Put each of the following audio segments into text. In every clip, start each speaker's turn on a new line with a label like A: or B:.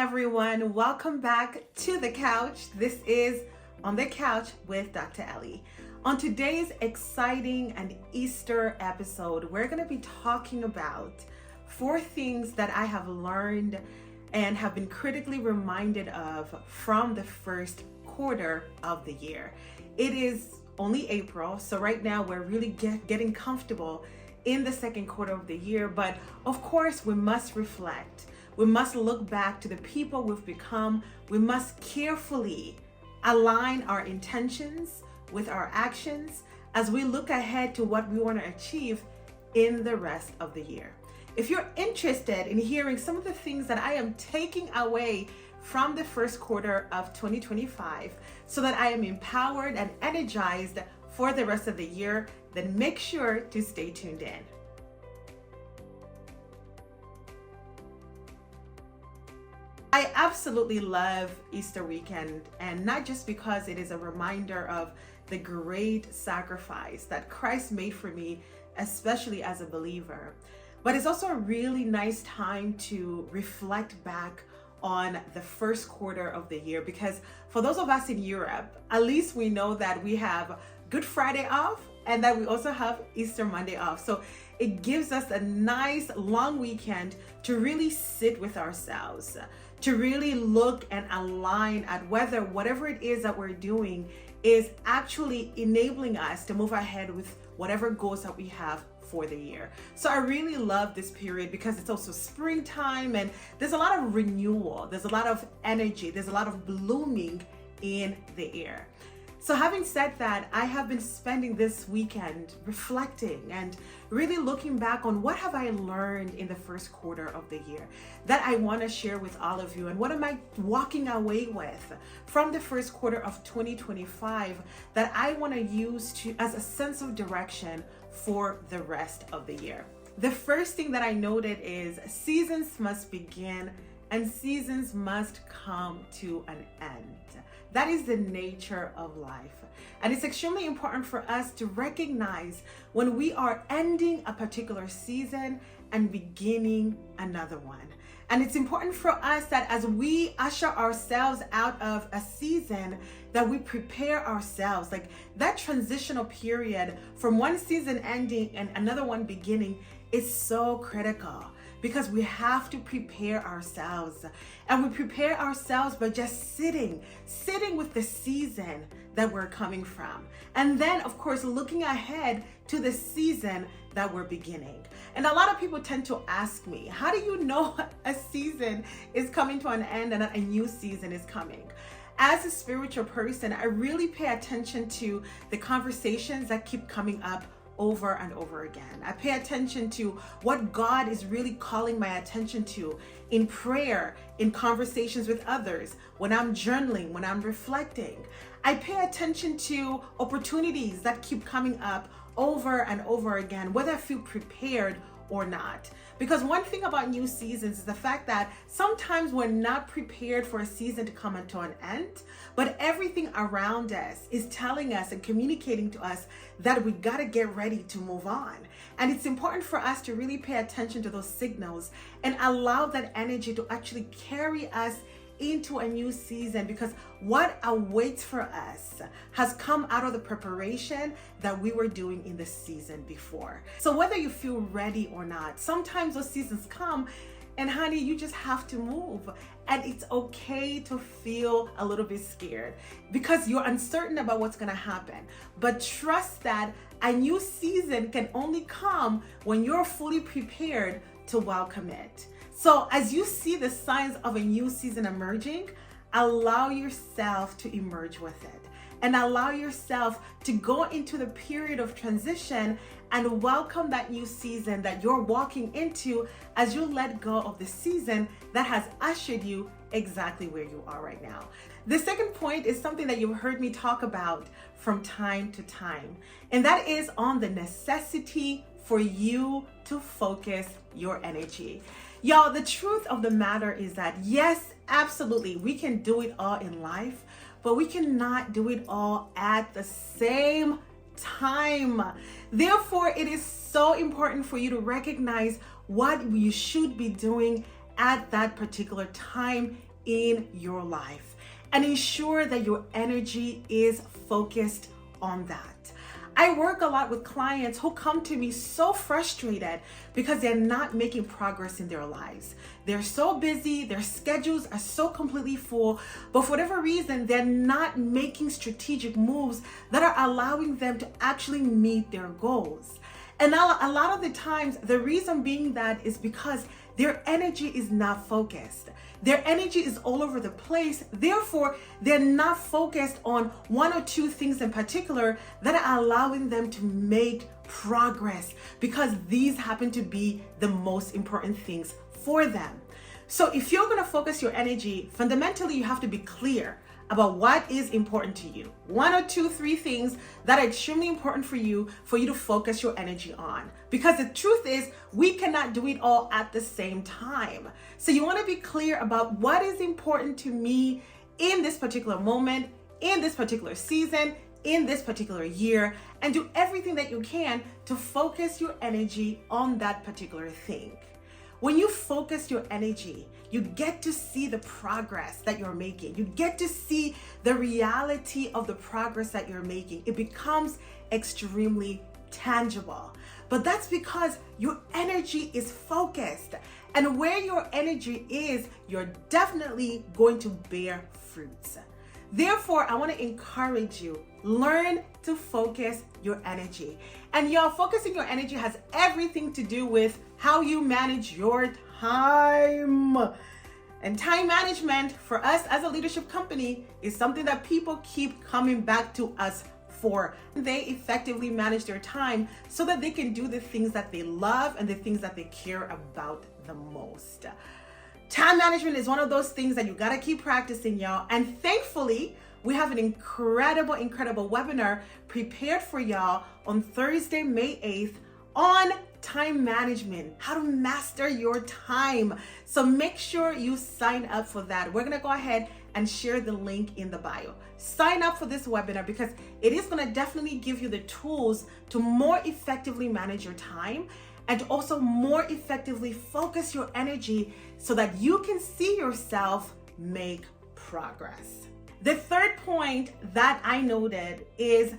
A: everyone. Welcome back to the couch. This is On the Couch with Dr. Elly. On today's exciting and Easter episode, we're going to be talking about 4 things that I have learned and have been critically reminded of from the first quarter of the year. It is only April, so right now we're really getting comfortable in the second quarter of the year, but of course we must reflect. We must look back to the people we've become. We must carefully align our intentions with our actions as we look ahead to what we want to achieve in the rest of the year. If you're interested in hearing some of the things that I am taking away from the first quarter of 2025 so that I am empowered and energized for the rest of the year, then make sure to stay tuned in. I absolutely love Easter weekend, and not just because it is a reminder of the great sacrifice that Christ made for me, especially as a believer, but it's also a really nice time to reflect back on the first quarter of the year, because for those of us in Europe, at least we know that we have Good Friday off and that we also have Easter Monday off. So it gives us a nice long weekend to really sit with ourselves, to really look and align at whether whatever it is that we're doing is actually enabling us to move ahead with whatever goals that we have for the year. So I really love this period because it's also springtime and there's a lot of renewal, there's a lot of energy, there's a lot of blooming in the air. So having said that, I have been spending this weekend reflecting and really looking back on what have I learned in the first quarter of the year that I want to share with all of you, and what am I walking away with from the first quarter of 2025 that I want to use as a sense of direction for the rest of the year. The first thing that I noted is seasons must begin and seasons must come to an end. That is the nature of life. And it's extremely important for us to recognize when we are ending a particular season and beginning another one. And it's important for us that as we usher ourselves out of a season, that we prepare ourselves. Like that transitional period from one season ending and another one beginning is so critical, because we have to prepare ourselves. And we prepare ourselves by just sitting with the season that we're coming from. And then, of course, looking ahead to the season that we're beginning. And a lot of people tend to ask me, how do you know a season is coming to an end and a new season is coming? As a spiritual person, I really pay attention to the conversations that keep coming up over and over again. I pay attention to what God is really calling my attention to in prayer, in conversations with others, when I'm journaling, when I'm reflecting. I pay attention to opportunities that keep coming up over and over again, whether I feel prepared or not. Because one thing about new seasons is the fact that sometimes we're not prepared for a season to come to an end, but everything around us is telling us and communicating to us that we gotta get ready to move on. And it's important for us to really pay attention to those signals and allow that energy to actually carry us into a new season, because what awaits for us has come out of the preparation that we were doing in the season before. So whether you feel ready or not, sometimes those seasons come and honey, you just have to move. And it's okay to feel a little bit scared because you're uncertain about what's gonna happen. But trust that a new season can only come when you're fully prepared to welcome it. So as you see the signs of a new season emerging, allow yourself to emerge with it and allow yourself to go into the period of transition and welcome that new season that you're walking into as you let go of the season that has ushered you exactly where you are right now. The second point is something that you've heard me talk about from time to time, and that is on the necessity for you to focus your energy. Y'all, the truth of the matter is that yes, absolutely, we can do it all in life, but we cannot do it all at the same time. Therefore, it is so important for you to recognize what you should be doing at that particular time in your life, and ensure that your energy is focused on that. I work a lot with clients who come to me so frustrated because they're not making progress in their lives. They're so busy, their schedules are so completely full, but for whatever reason, they're not making strategic moves that are allowing them to actually meet their goals. And now, a lot of the times, the reason being that is because their energy is not focused. Their energy is all over the place. Therefore, they're not focused on one or two things in particular that are allowing them to make progress, because these happen to be the most important things for them. So if you're going to focus your energy, fundamentally, you have to be clear about what is important to you. One or two, three things that are extremely important for you to focus your energy on. Because the truth is, we cannot do it all at the same time. So you want to be clear about what is important to me in this particular moment, in this particular season, in this particular year, and do everything that you can to focus your energy on that particular thing. When you focus your energy, you get to see the progress that you're making. You get to see the reality of the progress that you're making. It becomes extremely tangible. But that's because your energy is focused. And where your energy is, you're definitely going to bear fruits. Therefore, I want to encourage you, learn to focus your energy. And y'all, focusing your energy has everything to do with how you manage your time. And time management for us as a leadership company is something that people keep coming back to us for. They effectively manage their time so that they can do the things that they love and the things that they care about the most. Time management is one of those things that you got to keep practicing, y'all. And thankfully, we have an incredible webinar prepared for y'all on Thursday, May 8th on time management, how to master your time. So make sure you sign up for that. We're going to go ahead and share the link in the bio. Sign up for this webinar because it is going to definitely give you the tools to more effectively manage your time and to also more effectively focus your energy so that you can see yourself make progress. The third point that I noted is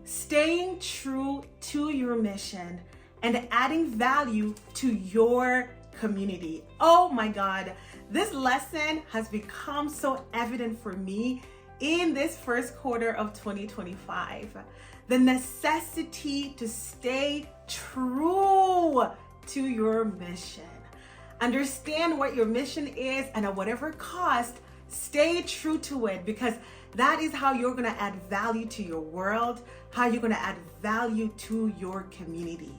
A: staying true to your mission and adding value to your community. Oh my God, this lesson has become so evident for me in this first quarter of 2025. The necessity to stay true to your mission. Understand what your mission is, and at whatever cost, stay true to it, because that is how you're going to add value to your world, how you're going to add value to your community.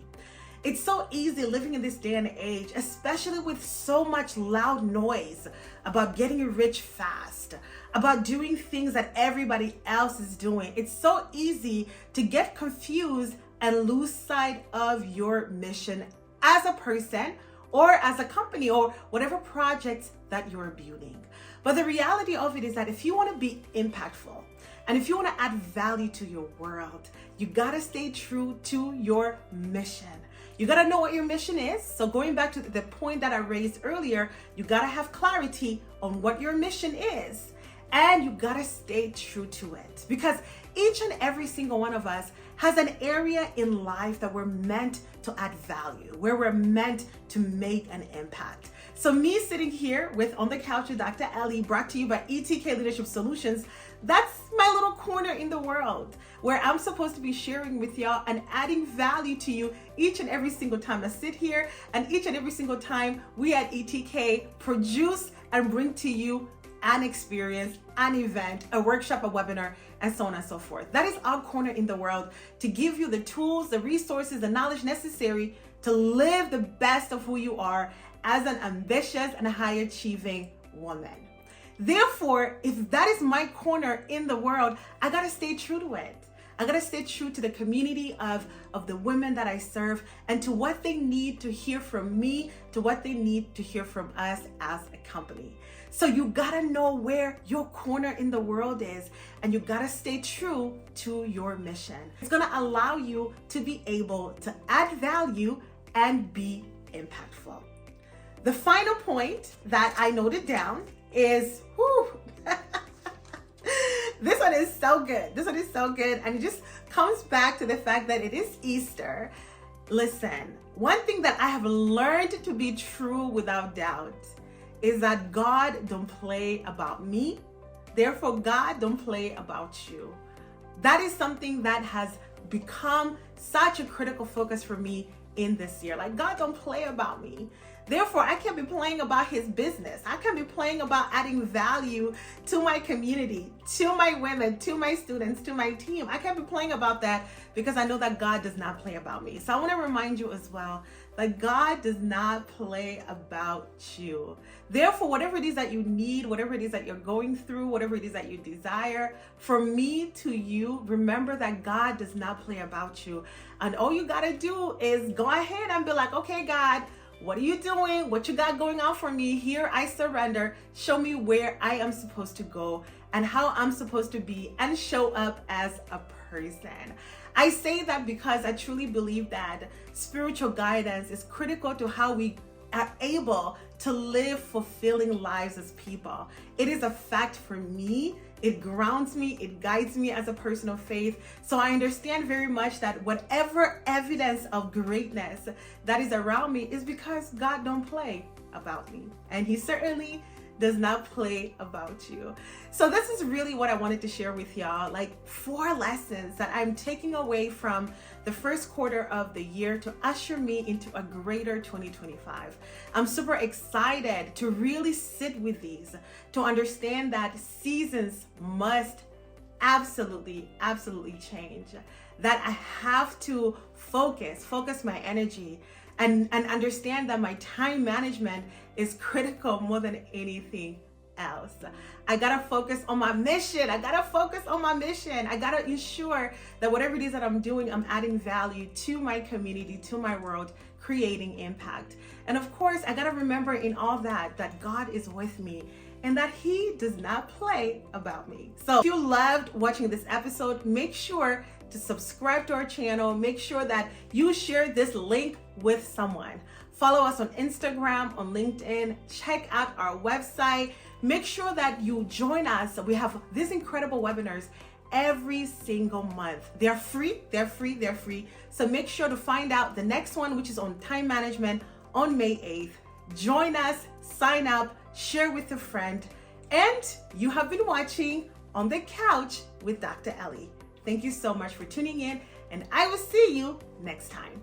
A: It's so easy living in this day and age, especially with so much loud noise about getting rich fast, about doing things that everybody else is doing. It's so easy to get confused and lose sight of your mission as a person or as a company or whatever project that you're building. But the reality of it is that if you want to be impactful and if you want to add value to your world, you got to stay true to your mission. You got to know what your mission is. So going back to the point that I raised earlier, you got to have clarity on what your mission is. And you got to stay true to it, because each and every single one of us has an area in life that we're meant to add value, where we're meant to make an impact. So me sitting here with On the Couch with Dr. Elly, brought to you by ETK Leadership Solutions, that's my little corner in the world where I'm supposed to be sharing with y'all and adding value to you each and every single time I sit here, and each and every single time we at ETK produce and bring to you an experience, an event, a workshop, a webinar, and so on and so forth. That is our corner in the world, to give you the tools, the resources, the knowledge necessary to live the best of who you are as an ambitious and high-achieving woman. Therefore, if that is my corner in the world, I gotta stay true to it. I gotta stay true to the community of the women that I serve, and to what they need to hear from me, to what they need to hear from us as a company. So you gotta know where your corner in the world is, and you gotta stay true to your mission. It's gonna allow you to be able to add value and be impactful. The final point that I noted down is, this one is so good. This one is so good. And it just comes back to the fact that it is Easter. Listen, one thing that I have learned to be true without doubt is that God don't play about me. Therefore, God don't play about you. That is something that has become such a critical focus for me in this year. Like, God don't play about me. Therefore, I can't be playing about his business. I can't be playing about adding value to my community, to my women, to my students, to my team. I can't be playing about that because I know that God does not play about me. So I want to remind you as well that God does not play about you. Therefore, whatever it is that you need, whatever it is that you're going through, whatever it is that you desire, from me to you, remember that God does not play about you. And all you got to do is go ahead and be like, okay, God, what are you doing? What you got going on for me? Here I surrender. Show me where I am supposed to go and how I'm supposed to be and show up as a person. I say that because I truly believe that spiritual guidance is critical to how we are able to live fulfilling lives as people. It is a fact for me. It grounds me, it guides me as a person of faith. So I understand very much that whatever evidence of greatness that is around me is because God don't play about me. And he certainly does not play about you. So this is really what I wanted to share with y'all, like 4 lessons that I'm taking away from the first quarter of the year to usher me into a greater 2025. I'm super excited to really sit with these, to understand that seasons must absolutely change, that I have to focus my energy and understand that my time management is critical more than anything else. I gotta focus on my mission. I gotta ensure that whatever it is that I'm doing, I'm adding value to my community, to my world, creating impact. And of course, I gotta remember in all that God is with me and that he does not play about me. So if you loved watching this episode, make sure to subscribe to our channel. Make sure that you share this link with someone. Follow us on Instagram, on LinkedIn, check out our website. Make sure that you join us. We have these incredible webinars every single month. They're free. So make sure to find out the next one, which is on time management on May 8th. Join us, sign up, share with a friend. And you have been watching On the Couch with Dr. Elly. Thank you so much for tuning in, and I will see you next time.